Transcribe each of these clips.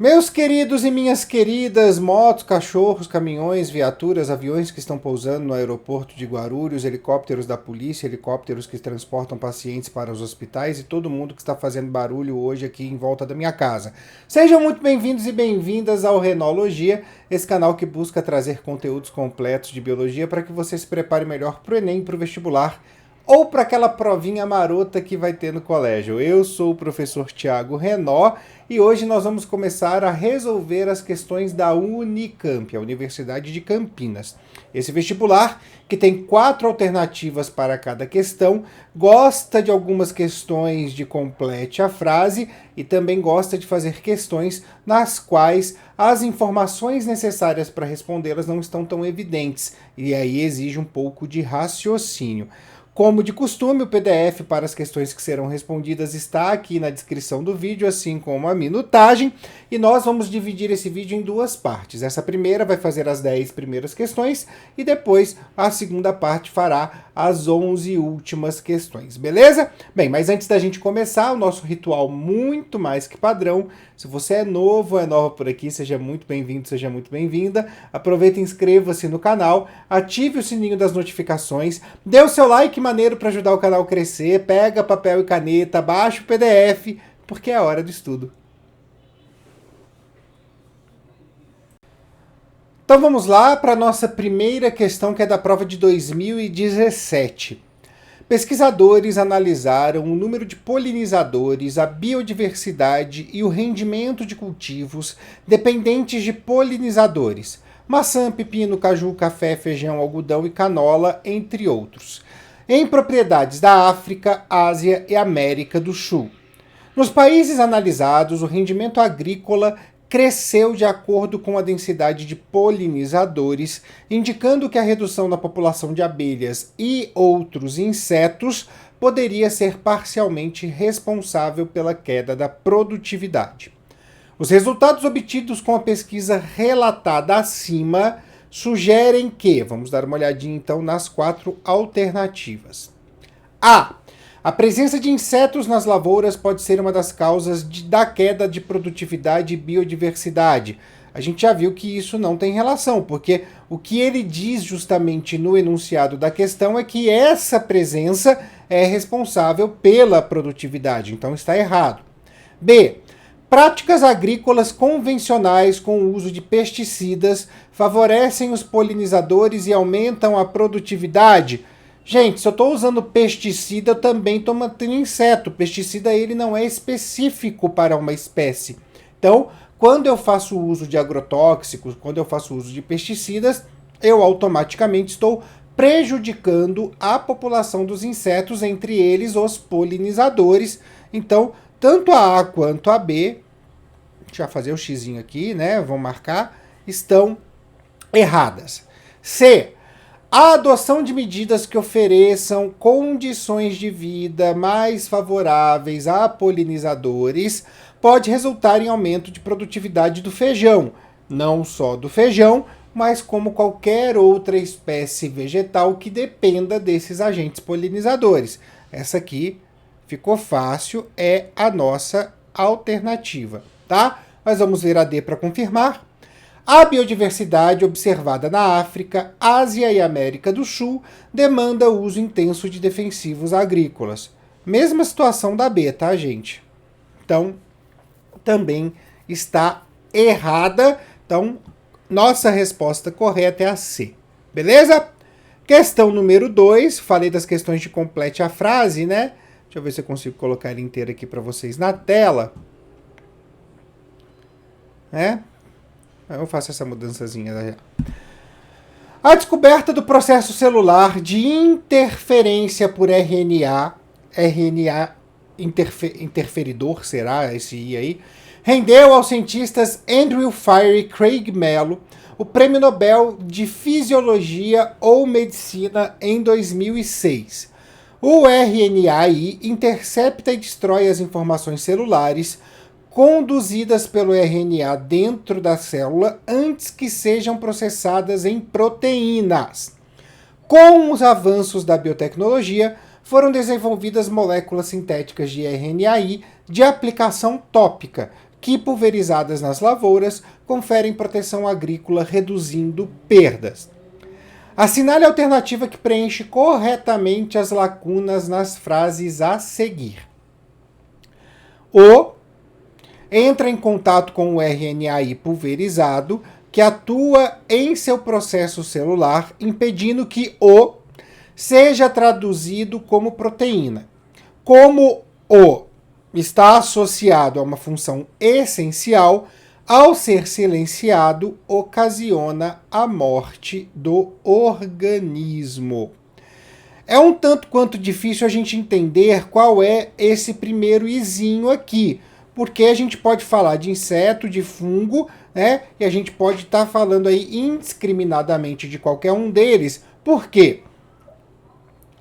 Meus queridos e minhas queridas, motos, cachorros, caminhões, viaturas, aviões que estão pousando no aeroporto de Guarulhos, helicópteros da polícia, helicópteros que transportam pacientes para os hospitais e todo mundo que está fazendo barulho hoje aqui em volta da minha casa. Sejam muito bem-vindos e bem-vindas ao Renologia, esse canal que busca trazer conteúdos completos de biologia para que você se prepare melhor para o Enem, para o vestibular ou para aquela provinha marota que vai ter no colégio. Eu sou o professor Thiago Renó e hoje nós vamos começar a resolver as questões da Unicamp, a Universidade de Campinas. Esse vestibular, que tem 4 alternativas para cada questão, gosta de algumas questões de complete a frase e também gosta de fazer questões nas quais as informações necessárias para respondê-las não estão tão evidentes e aí exige um pouco de raciocínio. Como de costume, o PDF para as questões que serão respondidas está aqui na descrição do vídeo, assim como a minutagem, e nós vamos dividir esse vídeo em 2 partes. Essa primeira vai fazer as 10 primeiras questões e depois a segunda parte fará as 11 últimas questões, beleza? Bem, mas antes da gente começar, o nosso ritual muito mais que padrão. Se você é novo, é nova por aqui, seja muito bem-vindo, seja muito bem-vinda. Aproveita e inscreva-se no canal, ative o sininho das notificações, dê o seu like maneiro para ajudar o canal a crescer, pega papel e caneta, baixa o PDF, porque é a hora do estudo. Então vamos lá para a nossa primeira questão, que é da prova de 2017. Pesquisadores analisaram o número de polinizadores, a biodiversidade e o rendimento de cultivos dependentes de polinizadores: maçã, pepino, caju, café, feijão, algodão e canola, entre outros, em propriedades da África, Ásia e América do Sul. Nos países analisados, o rendimento agrícola cresceu de acordo com a densidade de polinizadores, indicando que a redução na população de abelhas e outros insetos poderia ser parcialmente responsável pela queda da produtividade. Os resultados obtidos com a pesquisa relatada acima sugerem que, vamos dar uma olhadinha então nas 4 alternativas. A presença de insetos nas lavouras pode ser uma das causas da queda de produtividade e biodiversidade. A gente já viu que isso não tem relação, porque o que ele diz justamente no enunciado da questão é que essa presença é responsável pela produtividade, então está errado. B. Práticas agrícolas convencionais com o uso de pesticidas favorecem os polinizadores e aumentam a produtividade. Gente, se eu estou usando pesticida, eu também estou mantendo inseto. O pesticida ele não é específico para uma espécie. Então, quando eu faço uso de agrotóxicos, quando eu faço uso de pesticidas, eu automaticamente estou prejudicando a população dos insetos, entre eles os polinizadores. Então, tanto a A quanto a B, deixa eu fazer o xizinho aqui, né? Vamos marcar, estão erradas. C. A adoção de medidas que ofereçam condições de vida mais favoráveis a polinizadores pode resultar em aumento de produtividade do feijão, não só do feijão, mas como qualquer outra espécie vegetal que dependa desses agentes polinizadores. Essa aqui ficou fácil, é a nossa alternativa, tá? Mas vamos ver a D para confirmar. A biodiversidade observada na África, Ásia e América do Sul demanda o uso intenso de defensivos agrícolas. Mesma situação da B, tá, gente? Então, também está errada. Então, nossa resposta correta é a C. Beleza? Questão número 2. Falei das questões de complete a frase, né? Deixa eu ver se eu consigo colocar ela inteira aqui para vocês na tela. Eu faço essa mudançazinha já. A descoberta do processo celular de interferência por RNA interferidor, será esse I aí, rendeu aos cientistas Andrew Fire e Craig Mello o Prêmio Nobel de Fisiologia ou Medicina em 2006. O RNAi intercepta e destrói as informações celulares conduzidas pelo RNA dentro da célula antes que sejam processadas em proteínas. Com os avanços da biotecnologia, foram desenvolvidas moléculas sintéticas de RNAi de aplicação tópica, que, pulverizadas nas lavouras, conferem proteção agrícola, reduzindo perdas. Assinale a alternativa que preenche corretamente as lacunas nas frases a seguir. O entra em contato com o RNAi pulverizado, que atua em seu processo celular, impedindo que o seja traduzido como proteína. Como o está associado a uma função essencial, ao ser silenciado, ocasiona a morte do organismo. É um tanto quanto difícil a gente entender qual é esse primeiro izinho aqui, porque a gente pode falar de inseto, de fungo, né? E a gente pode estar falando aí indiscriminadamente de qualquer um deles. Por quê?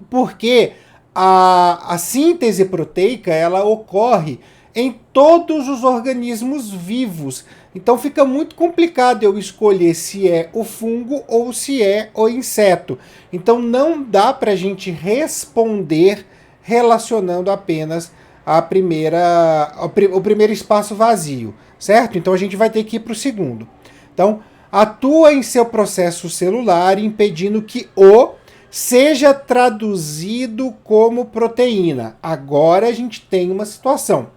Porque a síntese proteica ela ocorre em todos os organismos vivos. Então fica muito complicado eu escolher se é o fungo ou se é o inseto. Então não dá para a gente responder relacionando apenas o primeiro espaço vazio, certo? Então a gente vai ter que ir para o segundo. Então, atua em seu processo celular, impedindo que o seja traduzido como proteína. Agora a gente tem uma situação.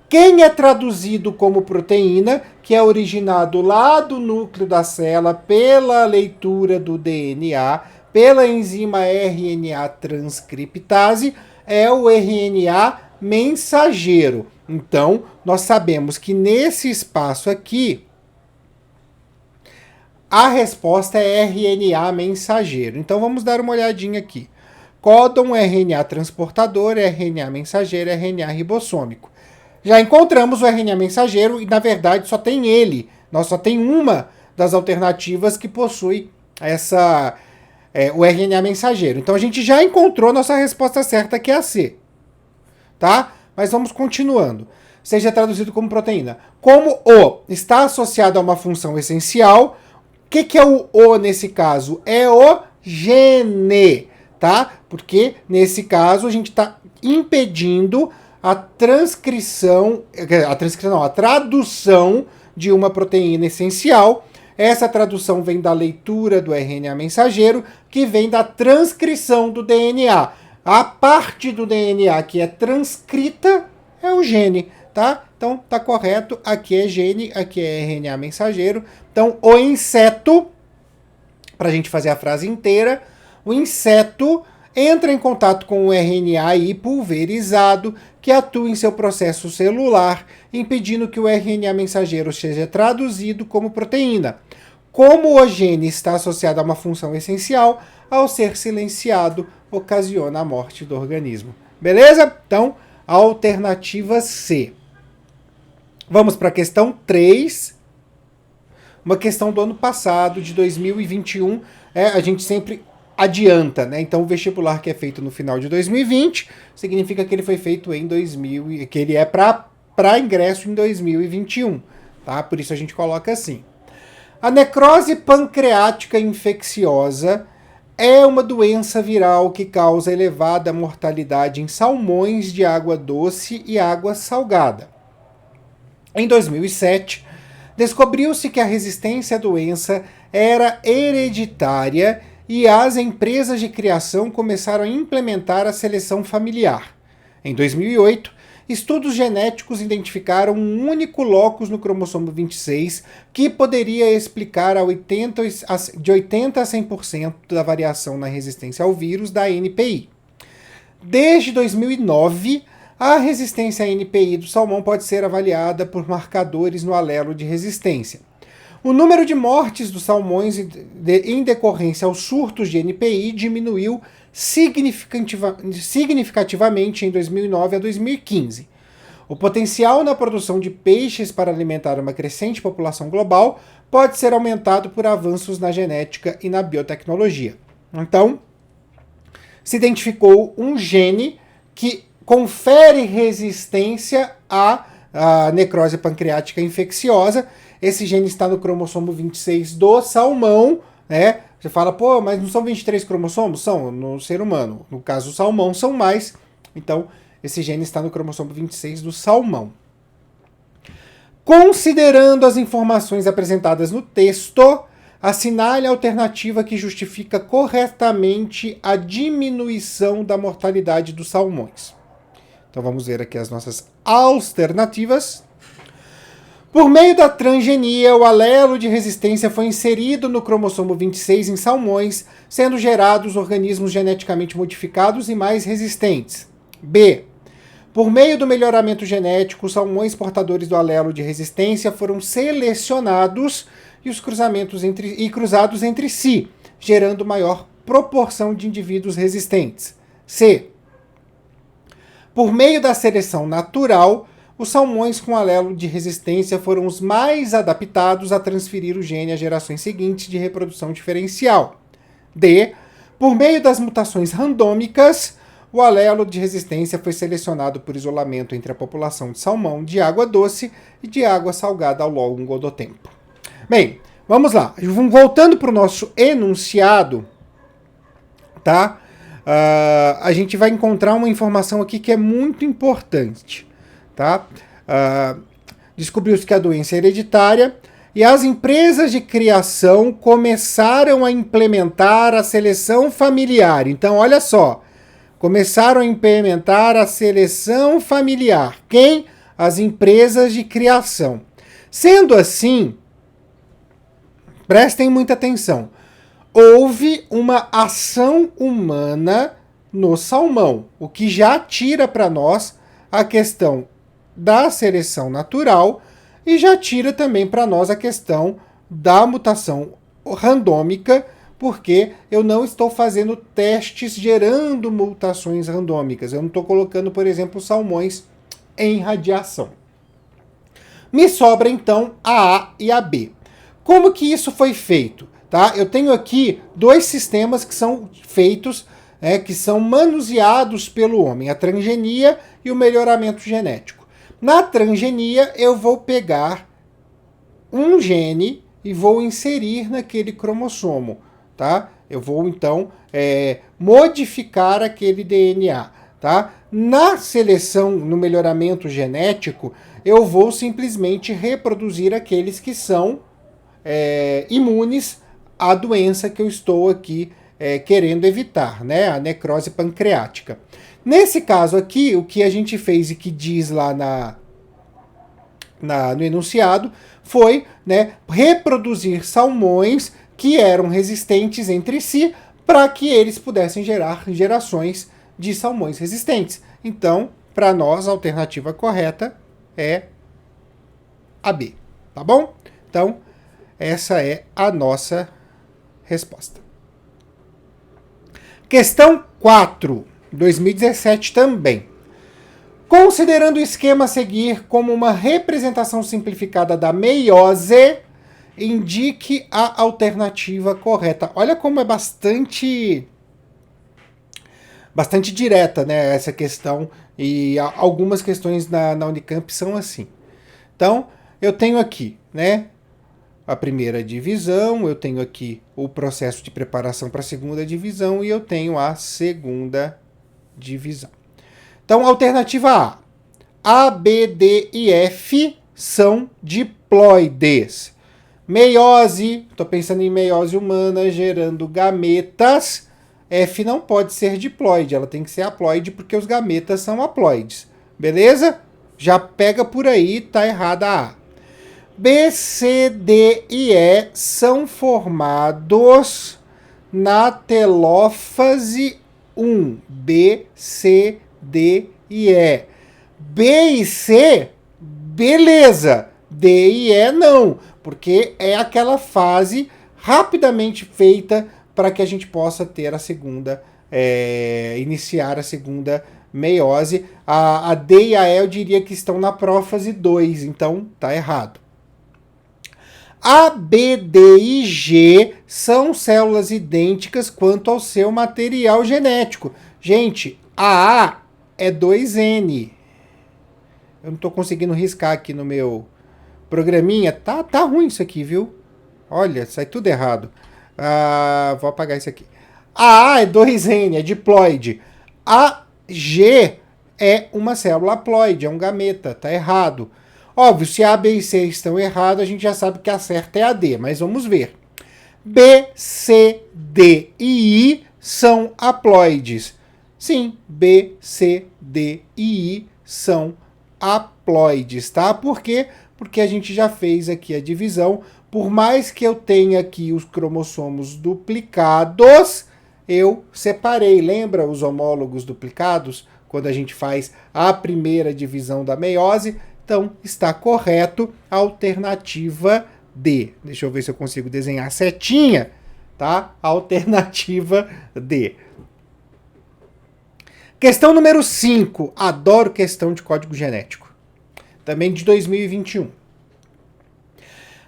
Quem é traduzido como proteína, que é originado lá do núcleo da célula pela leitura do DNA, pela enzima RNA transcriptase, é o RNA mensageiro. Então, nós sabemos que nesse espaço aqui, a resposta é RNA mensageiro. Então, vamos dar uma olhadinha aqui. Códon, RNA transportador, RNA mensageiro, RNA ribossômico. Já encontramos o RNA mensageiro e, na verdade, só tem ele. Nós só tem uma das alternativas que possui o RNA mensageiro. Então, a gente já encontrou nossa resposta certa, que é a C. Tá? Mas vamos continuando. Seja traduzido como proteína. Como o está associado a uma função essencial, o que é o O nesse caso? É o gene, tá? Porque nesse caso a gente está impedindo a tradução de uma proteína essencial. Essa tradução vem da leitura do RNA mensageiro, que vem da transcrição do DNA. A parte do DNA que é transcrita é o gene, tá? Então tá correto, aqui é gene, aqui é RNA mensageiro. Então o inseto, para a gente fazer a frase inteira, o inseto entra em contato com o RNA pulverizado, que atua em seu processo celular, impedindo que o RNA mensageiro seja traduzido como proteína. Como o gene está associado a uma função essencial, ao ser silenciado, ocasiona a morte do organismo. Beleza? Então, alternativa C. Vamos para a questão 3. Uma questão do ano passado, de 2021. A gente sempre adianta, né? Então, o vestibular que é feito no final de 2020 significa que ele foi feito em que ele é para ingresso em 2021, tá? Por isso a gente coloca assim. A necrose pancreática infecciosa é uma doença viral que causa elevada mortalidade em salmões de água doce e água salgada. Em 2007, descobriu-se que a resistência à doença era hereditária e as empresas de criação começaram a implementar a seleção familiar. Em 2008, estudos genéticos identificaram um único locus no cromossomo 26 que poderia explicar de 80% a 100% da variação na resistência ao vírus da NPI. Desde 2009, a resistência à NPI do salmão pode ser avaliada por marcadores no alelo de resistência. O número de mortes dos salmões em decorrência aos surtos de NPI diminuiu significativamente em 2009 a 2015. O potencial na produção de peixes para alimentar uma crescente população global pode ser aumentado por avanços na genética e na biotecnologia. Então, se identificou um gene que confere resistência à necrose pancreática infecciosa. Esse gene está no cromossomo 26 do salmão, né? Você fala, pô, mas não são 23 cromossomos? São, no ser humano. No caso, o salmão são mais. Então, esse gene está no cromossomo 26 do salmão. Considerando as informações apresentadas no texto, assinale a alternativa que justifica corretamente a diminuição da mortalidade dos salmões. Então vamos ver aqui as nossas alternativas. Por meio da transgenia, o alelo de resistência foi inserido no cromossomo 26 em salmões, sendo gerados organismos geneticamente modificados e mais resistentes. B. Por meio do melhoramento genético, os salmões portadores do alelo de resistência foram selecionados e os cruzados entre si, gerando maior proporção de indivíduos resistentes. C. Por meio da seleção natural, os salmões com alelo de resistência foram os mais adaptados a transferir o gene às gerações seguintes de reprodução diferencial. D. Por meio das mutações randômicas, o alelo de resistência foi selecionado por isolamento entre a população de salmão de água doce e de água salgada ao longo do tempo. Bem, vamos lá. Voltando para o nosso enunciado, tá? A gente vai encontrar uma informação aqui que é muito importante, tá? Descobriu-se que a doença é hereditária e as empresas de criação começaram a implementar a seleção familiar. Então, olha só. Começaram a implementar a seleção familiar. Quem? As empresas de criação. Sendo assim, prestem muita atenção. Houve uma ação humana no salmão, o que já tira para nós a questão da seleção natural e já tira também para nós a questão da mutação randômica, porque eu não estou fazendo testes gerando mutações randômicas. Eu não estou colocando, por exemplo, salmões em radiação. Me sobra, então, a A e a B. Como que isso foi feito? Tá? Eu tenho aqui dois sistemas que são feitos, que são manuseados pelo homem, a transgenia e o melhoramento genético. Na transgenia, eu vou pegar um gene e vou inserir naquele cromossomo. Tá? Eu vou, então, modificar aquele DNA. Tá? Na seleção, no melhoramento genético, eu vou simplesmente reproduzir aqueles que são imunes à doença que eu estou aqui querendo evitar, né? A necrose pancreática. Nesse caso aqui, o que a gente fez e que diz lá no enunciado foi, né, reproduzir salmões que eram resistentes entre si, para que eles pudessem gerar gerações de salmões resistentes. Então, para nós, a alternativa correta é a B, tá bom? Então, essa é a nossa resposta. Questão 4, 2017 também. Considerando o esquema a seguir como uma representação simplificada da meiose, indique a alternativa correta. Olha como é bastante direta, né, essa questão, e algumas questões na Unicamp são assim. Então, eu tenho aqui, né, a primeira divisão, eu tenho aqui o processo de preparação para a segunda divisão e eu tenho a segunda divisão. Então, alternativa A. A, B, D e F são diploides. Meiose, estou pensando em meiose humana gerando gametas. F não pode ser diploide, ela tem que ser haploide porque os gametas são haploides. Beleza? Já pega por aí, tá errada a A. B, C, D e E são formados na telófase 1. B, C, D e E. B e C, beleza. D e E não, porque é aquela fase rapidamente feita para que a gente possa ter a segunda, iniciar a segunda meiose. A D e a E eu diria que estão na prófase 2, então tá errado. A, B, D e G são células idênticas quanto ao seu material genético. Gente, a A é 2N. Eu não estou conseguindo riscar aqui no meu programinha. Tá ruim isso aqui, viu? Olha, sai tudo errado. Vou apagar isso aqui. A A é 2N, é diploide. A G é uma célula haploide, é um gameta. Tá errado. Óbvio, se A, B e C estão errados, a gente já sabe que a certa é a D, mas vamos ver. B, C, D e I são haploides. Sim, B, C, D e I são haploides, tá? Por quê? Porque a gente já fez aqui a divisão. Por mais que eu tenha aqui os cromossomos duplicados, eu separei. Lembra os homólogos duplicados? Quando a gente faz a primeira divisão da meiose, então está correto a alternativa D. Deixa eu ver se eu consigo desenhar a setinha, tá? Alternativa D. Questão número 5. Adoro questão de código genético. Também de 2021.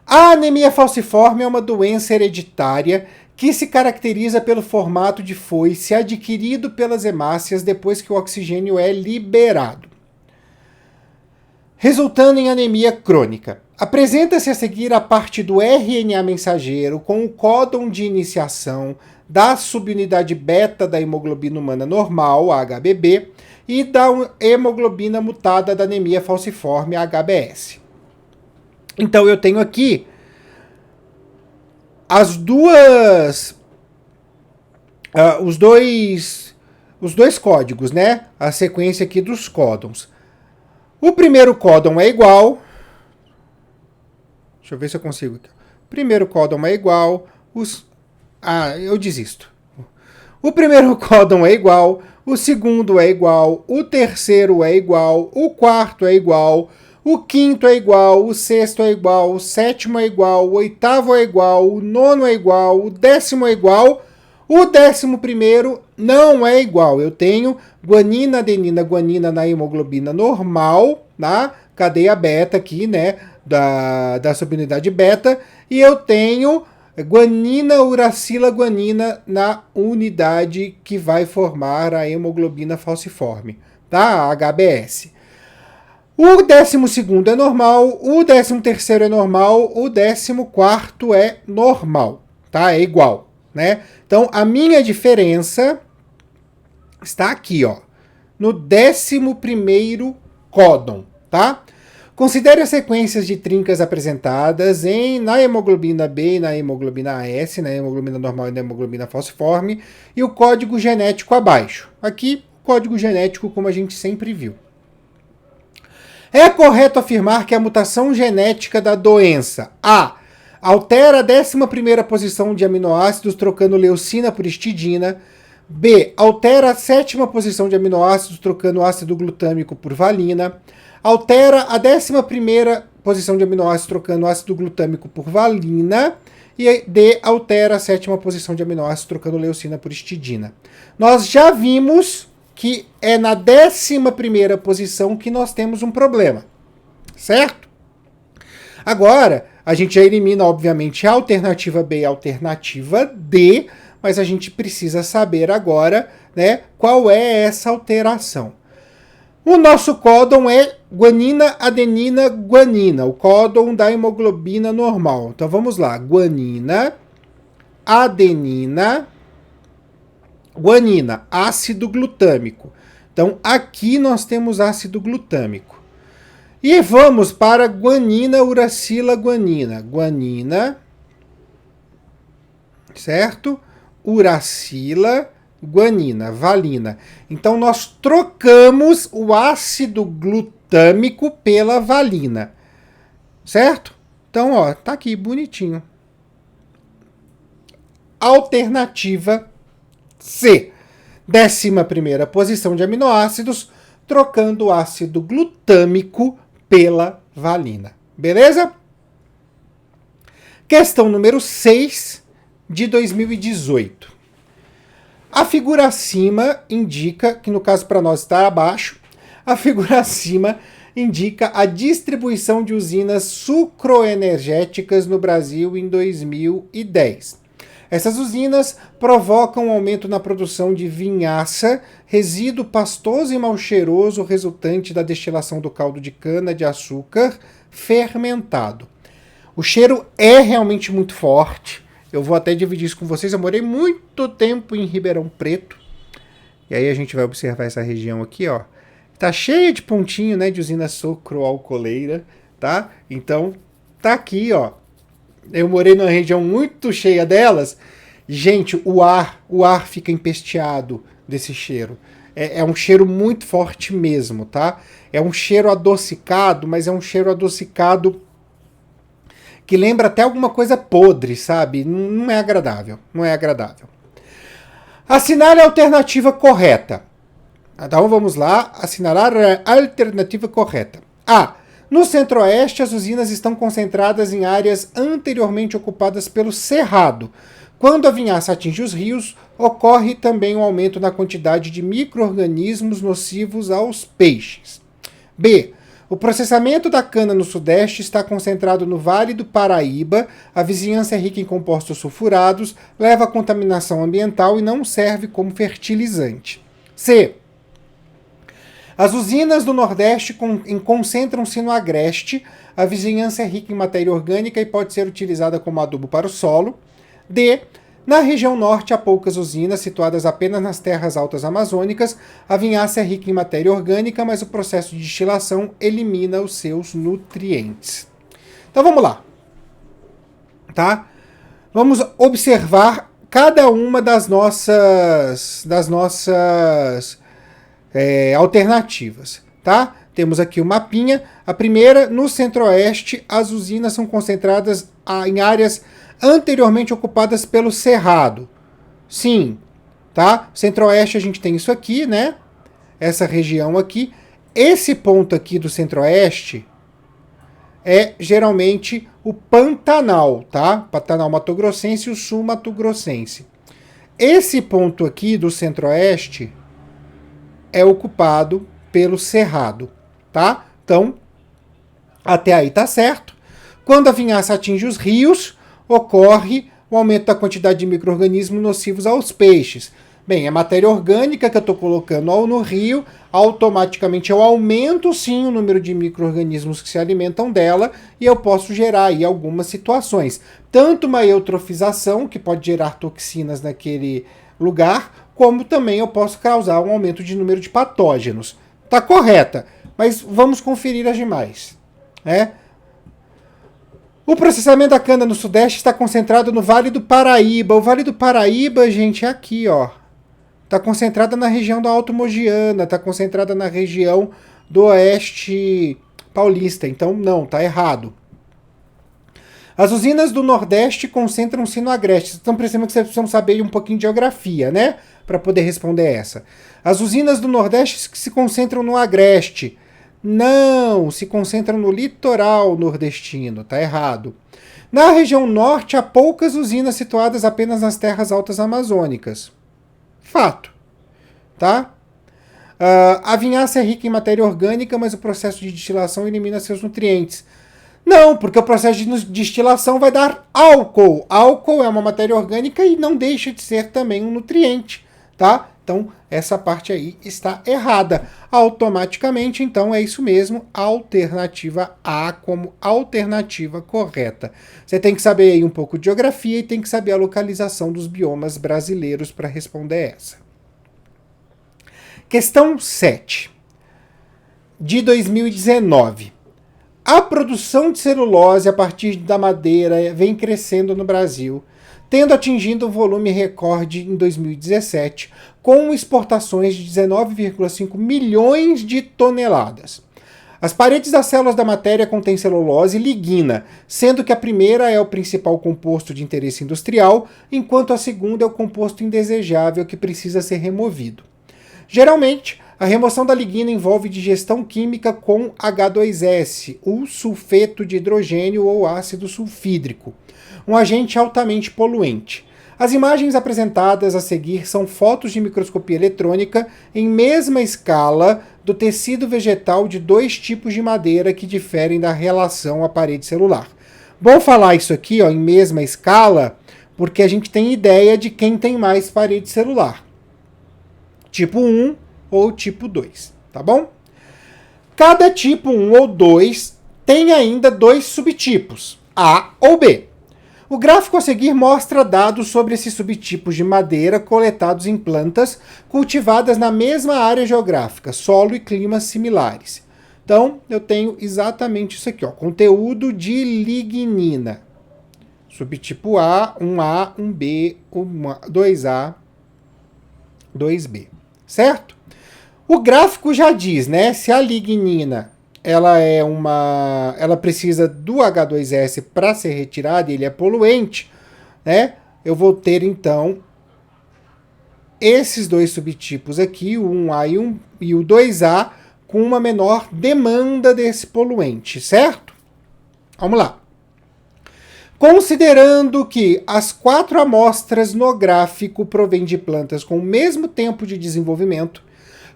A anemia falciforme é uma doença hereditária que se caracteriza pelo formato de foice adquirido pelas hemácias depois que o oxigênio é liberado, resultando em anemia crônica. Apresenta-se a seguir a parte do RNA mensageiro com o códon de iniciação da subunidade beta da hemoglobina humana normal, a HBB, e da hemoglobina mutada da anemia falciforme, a HBS. Então eu tenho aqui as duas, os dois códigos, né? A sequência aqui dos códons. O primeiro códon é igual. Deixa eu ver se eu consigo aqui. O primeiro códon é igual. Eu desisto. O primeiro códon é igual. O segundo é igual. O terceiro é igual. O quarto é igual. O quinto é igual, o sexto é igual, o sétimo é igual, o oitavo é igual, o nono é igual, o 10º é igual, o 11º não é igual. Eu tenho guanina, adenina, guanina na hemoglobina normal, na cadeia beta aqui, né, da subunidade beta, e eu tenho guanina, uracila, guanina na unidade que vai formar a hemoglobina falciforme, tá? A HBS. O 12º é normal, o 13º é normal, o 14º é normal, tá? É igual, né? Então, a minha diferença está aqui, ó, no 11º códon, tá? Considere as sequências de trincas apresentadas na hemoglobina B e na hemoglobina AS, na hemoglobina normal e na hemoglobina falciforme, e o código genético abaixo. Aqui, código genético como a gente sempre viu. É correto afirmar que a mutação genética da doença A altera a 11ª posição de aminoácidos trocando leucina por histidina, B altera a 7ª posição de aminoácidos trocando ácido glutâmico por valina, altera a 11ª posição de aminoácidos trocando ácido glutâmico por valina, e D altera a 7ª posição de aminoácidos trocando leucina por histidina. Nós já vimos que é na 11ª posição que nós temos um problema, certo? Agora, a gente já elimina, obviamente, a alternativa B e a alternativa D, mas a gente precisa saber agora, né, qual é essa alteração. O nosso códon é guanina, adenina, guanina, o códon da hemoglobina normal. Então vamos lá, guanina, adenina, guanina, ácido glutâmico. Então, aqui nós temos ácido glutâmico. E vamos para guanina, uracila, guanina. Guanina, certo? Uracila, guanina, valina. Então, nós trocamos o ácido glutâmico pela valina. Certo? Então, ó, tá aqui, bonitinho. Alternativa C, 11ª posição de aminoácidos, trocando o ácido glutâmico pela valina. Beleza? Questão número 6, de 2018. A figura acima indica, que no caso para nós está abaixo, a figura acima indica a distribuição de usinas sucroenergéticas no Brasil em 2010. Essas usinas provocam um aumento na produção de vinhaça, resíduo pastoso e mal cheiroso resultante da destilação do caldo de cana-de-açúcar fermentado. O cheiro é realmente muito forte. Eu vou até dividir isso com vocês. Eu morei muito tempo em Ribeirão Preto. E aí a gente vai observar essa região aqui, ó. Tá cheia de pontinho, né, de usina sucroalcooleira. tá? Então, tá aqui, ó. Eu morei numa região muito cheia delas. Gente, o ar fica empesteado desse cheiro. É um cheiro muito forte mesmo, tá? É um cheiro adocicado, mas é um cheiro adocicado que lembra até alguma coisa podre, sabe? Não é agradável, não é agradável. Assinale a alternativa correta. Então vamos lá, assinalar a alternativa correta. A. No centro-oeste, as usinas estão concentradas em áreas anteriormente ocupadas pelo cerrado. Quando a vinhaça atinge os rios, ocorre também um aumento na quantidade de micro-organismos nocivos aos peixes. B. O processamento da cana no sudeste está concentrado no Vale do Paraíba, a vizinhança é rica em compostos sulfurados, leva à contaminação ambiental e não serve como fertilizante. C. As usinas do Nordeste concentram-se no Agreste, a vizinhança é rica em matéria orgânica e pode ser utilizada como adubo para o solo. D. Na região norte há poucas usinas, situadas apenas nas terras altas amazônicas. A vinhaça é rica em matéria orgânica, mas o processo de destilação elimina os seus nutrientes. Então vamos lá. Tá? Vamos observar cada uma das nossas alternativas. Tá? Temos aqui o mapinha. A primeira, no centro-oeste, as usinas são concentradas em áreas anteriormente ocupadas pelo cerrado. Sim, tá? Centro-oeste a gente tem isso aqui, né? Essa região aqui. Esse ponto aqui do centro-oeste é geralmente o Pantanal, tá? Pantanal Mato-Grossense e o Sul Mato-Grossense. Esse ponto aqui do centro-oeste é ocupado pelo cerrado, tá? Então, até aí tá certo. Quando a vinhaça atinge os rios, ocorre o aumento da quantidade de micro-organismos nocivos aos peixes. Bem, é matéria orgânica que eu estou colocando no rio, automaticamente eu aumento sim o número de micro-organismos que se alimentam dela e eu posso gerar aí algumas situações. Tanto uma eutrofização, que pode gerar toxinas naquele lugar, como também eu posso causar um aumento de número de patógenos. Tá correta, mas vamos conferir as demais. O processamento da cana no sudeste está concentrado no Vale do Paraíba. O Vale do Paraíba, gente, é aqui, ó. Está concentrada na região da Alto Mogiana, está concentrada na região do Oeste Paulista. Então, não, tá errado. As usinas do Nordeste concentram-se no Agreste. Vocês estão percebendo que vocês precisam saber um pouquinho de geografia, né? Para poder responder essa. As usinas do Nordeste se concentram no Agreste. Não, se concentram no litoral nordestino, tá errado. Na região norte, há poucas usinas situadas apenas nas terras altas amazônicas. Fato, tá? A vinhaça é rica em matéria orgânica, mas o processo de destilação elimina seus nutrientes. Não, porque o processo de destilação vai dar álcool. Álcool é uma matéria orgânica e não deixa de ser também um nutriente, tá? Então, essa parte aí está errada. Automaticamente, então, é isso mesmo. Alternativa A como alternativa correta. Você tem que saber aí um pouco de geografia e tem que saber a localização dos biomas brasileiros para responder essa. Questão 7, de 2019. A produção de celulose a partir da madeira vem crescendo no Brasil, tendo atingido um volume recorde em 2017, com exportações de 19,5 milhões de toneladas. As paredes das células da matéria contêm celulose e lignina, sendo que a primeira é o principal composto de interesse industrial, enquanto a segunda é o composto indesejável que precisa ser removido. Geralmente, a remoção da lignina envolve digestão química com H2S, o sulfeto de hidrogênio ou ácido sulfídrico, um agente altamente poluente. As imagens apresentadas a seguir são fotos de microscopia eletrônica em mesma escala do tecido vegetal de dois tipos de madeira que diferem da relação à parede celular. Bom falar isso aqui, ó, em mesma escala, porque a gente tem ideia de quem tem mais parede celular. Tipo 1 ou tipo 2, tá bom? Cada tipo 1 ou 2 tem ainda dois subtipos, A ou B. O gráfico a seguir mostra dados sobre esses subtipos de madeira coletados em plantas cultivadas na mesma área geográfica, solo e climas similares. Então, eu tenho exatamente isso aqui, ó, conteúdo de lignina. Subtipo A, 1A, 1B, 2A, 2B, certo? O gráfico já diz, né, se a lignina ela precisa do H2S para ser retirada e ele é poluente, né? Eu vou ter então esses dois subtipos aqui, o 1A e o 2A, com uma menor demanda desse poluente, certo? Vamos lá. Considerando que as 4 amostras no gráfico provêm de plantas com o mesmo tempo de desenvolvimento,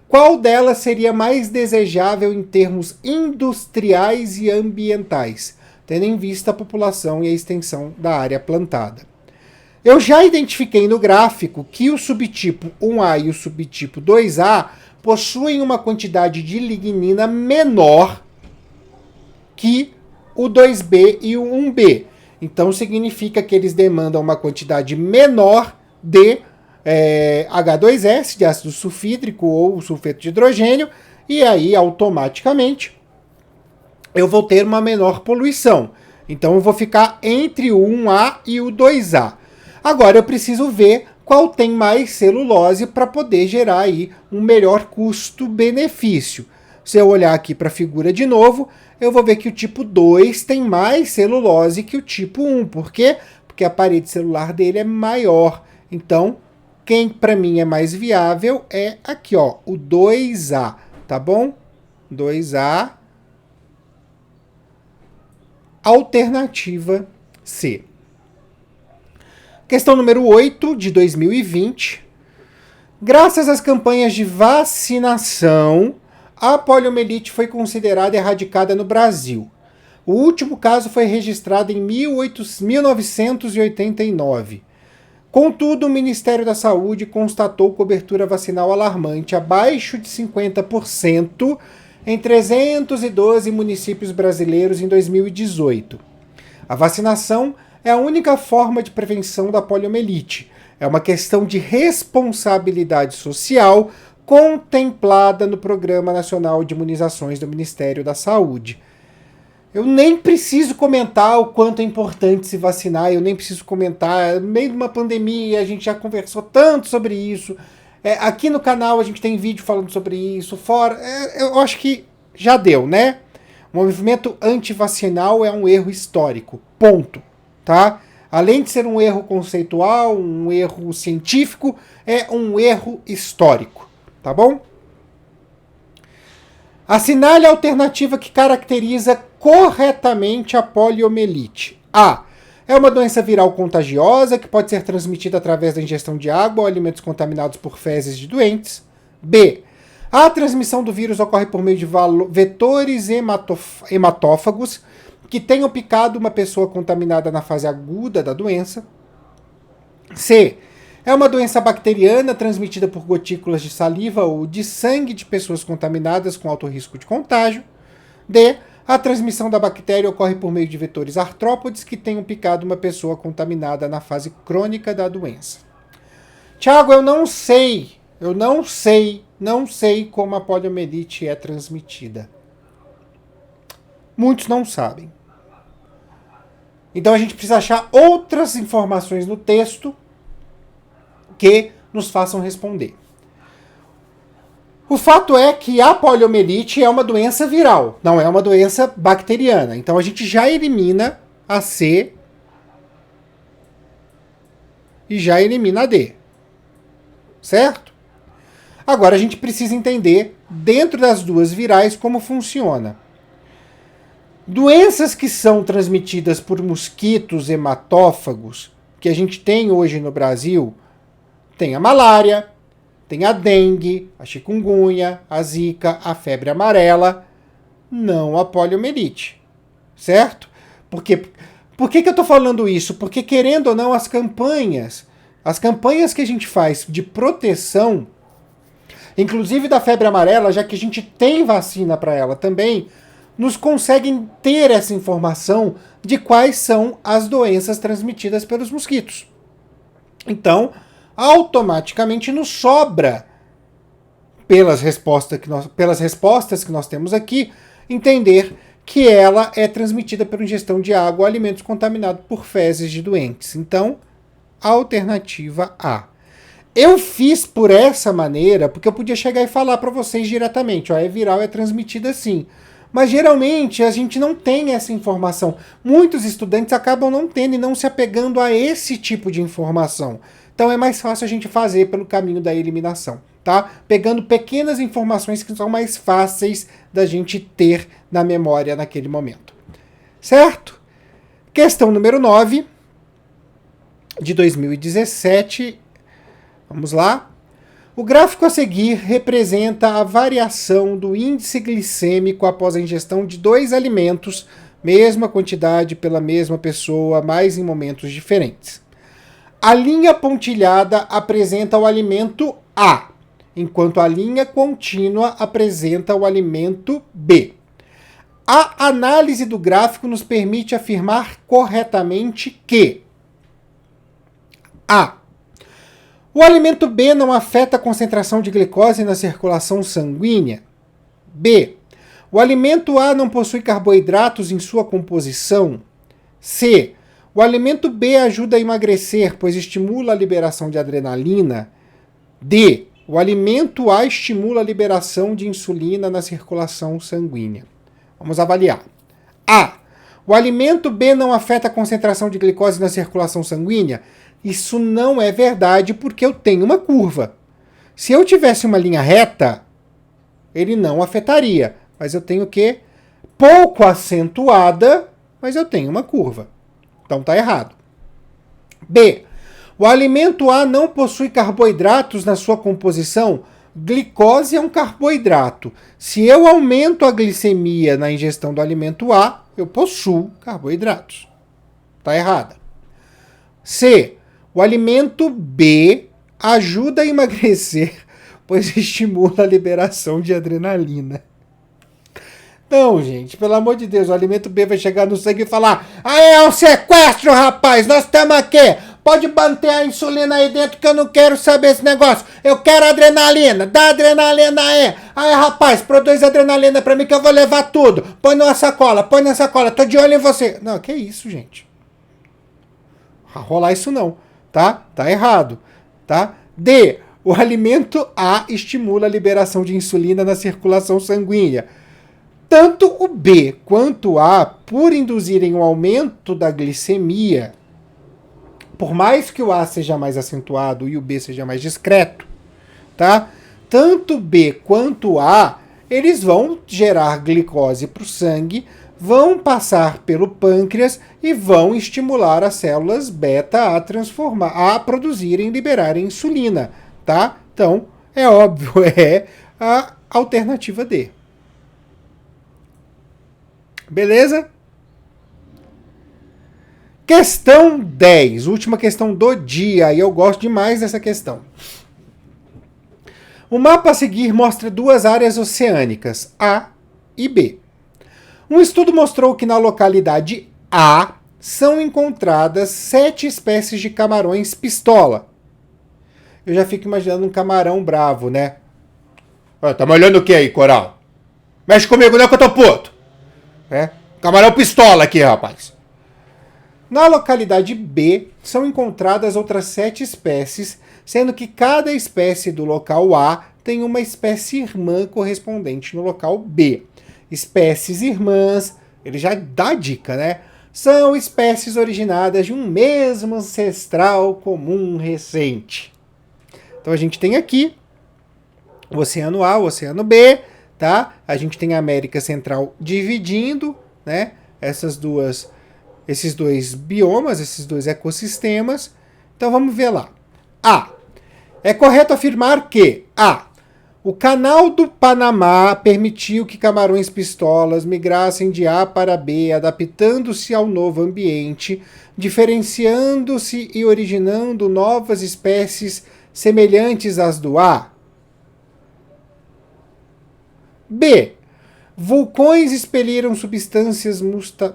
qual delas seria mais desejável em termos industriais e ambientais, tendo em vista a população e a extensão da área plantada? Eu já identifiquei no gráfico que o subtipo 1A e o subtipo 2A possuem uma quantidade de lignina menor que o 2B e o 1B. Então significa que eles demandam uma quantidade menor de H2S, de ácido sulfídrico ou sulfeto de hidrogênio, e aí automaticamente eu vou ter uma menor poluição. Então eu vou ficar entre o 1A e o 2A. Agora eu preciso ver qual tem mais celulose para poder gerar aí um melhor custo-benefício. Se eu olhar aqui para a figura de novo, eu vou ver que o tipo 2 tem mais celulose que o tipo 1. Por quê? Porque a parede celular dele é maior. Então, quem para mim é mais viável é aqui, ó, o 2A, tá bom? 2A, alternativa C. Questão número 8, de 2020. Graças às campanhas de vacinação, a poliomielite foi considerada erradicada no Brasil. O último caso foi registrado em 1989. Contudo, o Ministério da Saúde constatou cobertura vacinal alarmante, abaixo de 50%, em 312 municípios brasileiros em 2018. A vacinação é a única forma de prevenção da poliomielite. É uma questão de responsabilidade social contemplada no Programa Nacional de Imunizações do Ministério da Saúde. Eu nem preciso comentar o quanto é importante se vacinar, eu nem preciso comentar, no meio de uma pandemia a gente já conversou tanto sobre isso, aqui no canal a gente tem vídeo falando sobre isso, fora, eu acho que já deu, né? O movimento antivacinal é um erro histórico, ponto, tá? Além de ser um erro conceitual, um erro científico, é um erro histórico, tá bom? Assinale a alternativa que caracteriza corretamente a poliomielite. A. É uma doença viral contagiosa que pode ser transmitida através da ingestão de água ou alimentos contaminados por fezes de doentes. B. A transmissão do vírus ocorre por meio de vetores hematófagos que tenham picado uma pessoa contaminada na fase aguda da doença. C. É uma doença bacteriana transmitida por gotículas de saliva ou de sangue de pessoas contaminadas com alto risco de contágio. D. A transmissão da bactéria ocorre por meio de vetores artrópodes que tenham picado uma pessoa contaminada na fase crônica da doença. Tiago, eu não sei como a poliomielite é transmitida. Muitos não sabem. Então a gente precisa achar outras informações no texto que nos façam responder. O fato é que a poliomielite é uma doença viral, não é uma doença bacteriana. Então a gente já elimina a C e já elimina a D. Certo? Agora a gente precisa entender, dentro das duas virais, como funciona. Doenças que são transmitidas por mosquitos hematófagos, que a gente tem hoje no Brasil, tem a malária, tem a dengue, a chikungunya, a zika, a febre amarela, não a poliomielite, certo? Por que eu estou falando isso? Porque, querendo ou não, as campanhas que a gente faz de proteção, inclusive da febre amarela, já que a gente tem vacina para ela também, nos conseguem ter essa informação de quais são as doenças transmitidas pelos mosquitos. Então, automaticamente nos sobra, pelas respostas que nós temos aqui, entender que ela é transmitida por ingestão de água ou alimentos contaminados por fezes de doentes. Então, alternativa A. Eu fiz por essa maneira porque eu podia chegar e falar para vocês diretamente, ó, é viral, é transmitida assim. Mas geralmente a gente não tem essa informação. Muitos estudantes acabam não tendo e não se apegando a esse tipo de informação. Então é mais fácil a gente fazer pelo caminho da eliminação, tá? Pegando pequenas informações que são mais fáceis da gente ter na memória naquele momento. Certo? Questão número 9, de 2017. Vamos lá. O gráfico a seguir representa a variação do índice glicêmico após a ingestão de 2 alimentos, mesma quantidade pela mesma pessoa, mas em momentos diferentes. A linha pontilhada apresenta o alimento A, enquanto a linha contínua apresenta o alimento B. A análise do gráfico nos permite afirmar corretamente que A. O alimento B não afeta a concentração de glicose na circulação sanguínea. B. O alimento A não possui carboidratos em sua composição. C. O alimento B ajuda a emagrecer, pois estimula a liberação de adrenalina. D. O alimento A estimula a liberação de insulina na circulação sanguínea. Vamos avaliar. A. O alimento B não afeta a concentração de glicose na circulação sanguínea? Isso não é verdade porque eu tenho uma curva. Se eu tivesse uma linha reta, ele não afetaria. Mas eu tenho o quê? Pouco acentuada, mas eu tenho uma curva. Então tá errado. B. O alimento A não possui carboidratos na sua composição? Glicose é um carboidrato. Se eu aumento a glicemia na ingestão do alimento A, eu possuo carboidratos. Tá errada. C. O alimento B ajuda a emagrecer, pois estimula a liberação de adrenalina. Não, gente, pelo amor de Deus, o alimento B vai chegar no sangue e falar: ah, é um sequestro, rapaz, nós estamos aqui. Pode manter a insulina aí dentro que eu não quero saber esse negócio. Eu quero adrenalina, dá adrenalina aí. Aí, rapaz, produz adrenalina pra mim que eu vou levar tudo. Põe na sacola, tô de olho em você. Não, que isso, gente. Rolar isso não. Tá? Tá errado, tá? D. O alimento A estimula a liberação de insulina na circulação sanguínea. Tanto o B quanto o A, por induzirem um aumento da glicemia, por mais que o A seja mais acentuado e o B seja mais discreto, tá? Tanto o B quanto o A, eles vão gerar glicose para o sangue, vão passar pelo pâncreas e vão estimular as células beta a transformar, a produzirem e liberarem insulina, tá? Então, é óbvio, é a alternativa D. Beleza? Questão 10, última questão do dia, e eu gosto demais dessa questão. O mapa a seguir mostra 2 áreas oceânicas, A e B. Um estudo mostrou que na localidade A são encontradas 7 espécies de camarões pistola. Eu já fico imaginando um camarão bravo, né? Tá me olhando o que aí, Coral? Mexe comigo, não é que eu tô puto. É? Camarão pistola aqui, rapaz. Na localidade B são encontradas outras 7 espécies, sendo que cada espécie do local A tem uma espécie irmã correspondente no local B. Espécies irmãs, ele já dá dica, né? São espécies originadas de um mesmo ancestral comum recente. Então a gente tem aqui o Oceano A, o Oceano B, tá? A gente tem a América Central dividindo, né? Esses dois biomas, esses 2 ecossistemas. Então vamos ver lá. A. É correto afirmar que A. O canal do Panamá permitiu que camarões pistolas migrassem de A para B, adaptando-se ao novo ambiente, diferenciando-se e originando novas espécies semelhantes às do A. B. Vulcões expeliram substâncias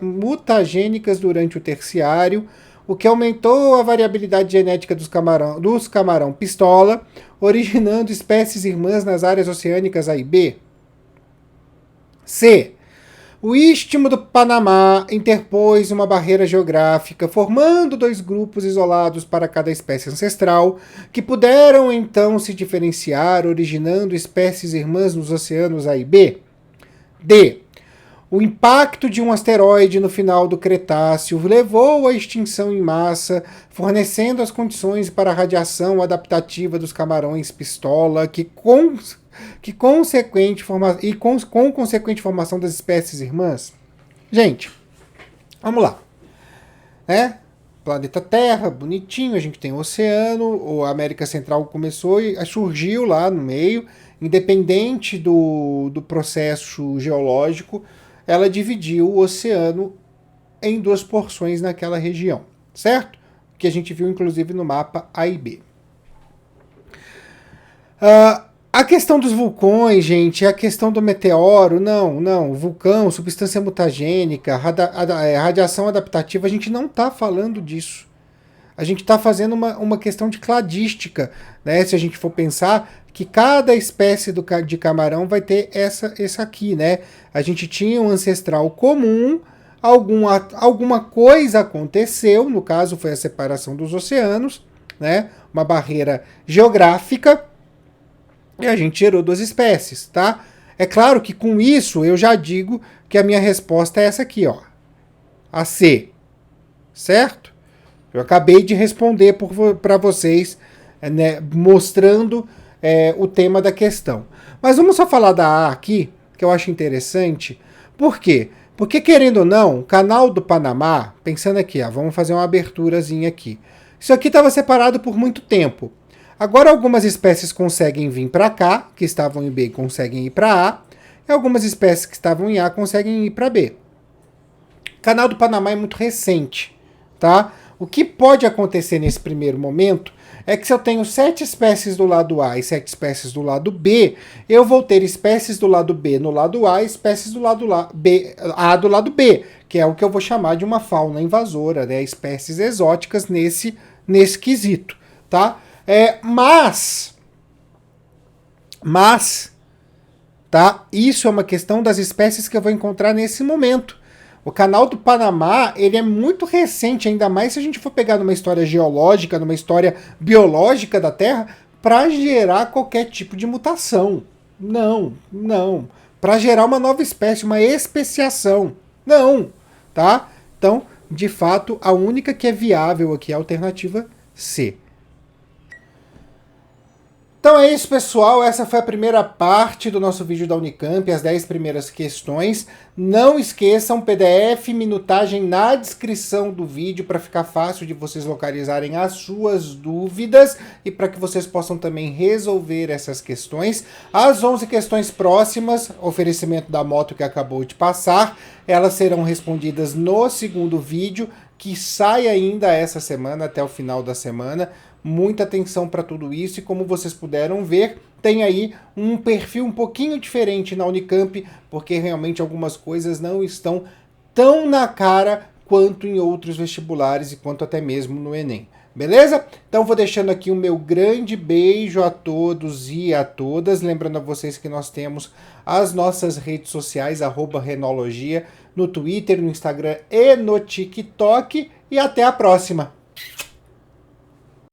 mutagênicas durante o Terciário, o que aumentou a variabilidade genética dos camarão pistola, originando espécies irmãs nas áreas oceânicas A e B. C. O Istmo do Panamá interpôs uma barreira geográfica, formando dois grupos isolados para cada espécie ancestral, que puderam então se diferenciar, originando espécies irmãs nos oceanos A e B. D. O impacto de um asteroide no final do Cretáceo levou à extinção em massa, fornecendo as condições para a radiação adaptativa dos camarões pistola, com consequente formação das espécies irmãs. Gente, vamos lá. Planeta Terra, bonitinho, a gente tem o oceano, a América Central começou e surgiu lá no meio, independente do processo geológico, ela dividiu o oceano em duas porções naquela região, certo? Que a gente viu inclusive no mapa A e B. A questão dos vulcões, gente, a questão do meteoro, não, vulcão, substância mutagênica, radiação adaptativa, a gente não está falando disso. A gente está fazendo uma questão de cladística, né? Se a gente for pensar que cada espécie de camarão vai ter essa aqui, né? A gente tinha um ancestral comum, alguma coisa aconteceu, no caso foi a separação dos oceanos, né? Uma barreira geográfica, e a gente gerou duas espécies, tá? É claro que com isso eu já digo que a minha resposta é essa aqui, ó. A C, certo? Eu acabei de responder para vocês, né, mostrando o tema da questão. Mas vamos só falar da A aqui, que eu acho interessante. Por quê? Porque, querendo ou não, o canal do Panamá, pensando aqui, vamos fazer uma aberturazinha aqui. Isso aqui estava separado por muito tempo. Agora algumas espécies conseguem vir para cá, que estavam em B conseguem ir para A, e algumas espécies que estavam em A conseguem ir para B. O canal do Panamá é muito recente, tá? O que pode acontecer nesse primeiro momento é que se eu tenho 7 espécies do lado A e 7 espécies do lado B, eu vou ter espécies do lado B no lado A e espécies do lado B, A do lado B, que é o que eu vou chamar de uma fauna invasora, né? Espécies exóticas nesse quesito, tá? Mas, tá? Isso é uma questão das espécies que eu vou encontrar nesse momento. O canal do Panamá, ele é muito recente, ainda mais se a gente for pegar numa história geológica, numa história biológica da Terra, para gerar qualquer tipo de mutação. Não. Para gerar uma nova espécie, uma especiação. Não, tá? Então, de fato, a única que é viável aqui é a alternativa C. Então é isso, pessoal. Essa foi a primeira parte do nosso vídeo da Unicamp, as 10 primeiras questões. Não esqueçam, PDF, minutagem na descrição do vídeo para ficar fácil de vocês localizarem as suas dúvidas e para que vocês possam também resolver essas questões. As 11 questões próximas, oferecimento da moto que acabou de passar, elas serão respondidas no segundo vídeo, que sai ainda essa semana, até o final da semana. Muita atenção para tudo isso e, como vocês puderam ver, tem aí um perfil um pouquinho diferente na Unicamp, porque realmente algumas coisas não estão tão na cara quanto em outros vestibulares e quanto até mesmo no Enem. Beleza? Então vou deixando aqui o meu grande beijo a todos e a todas. Lembrando a vocês que nós temos as nossas redes sociais, @Renologia, no Twitter, no Instagram e no TikTok. E até a próxima!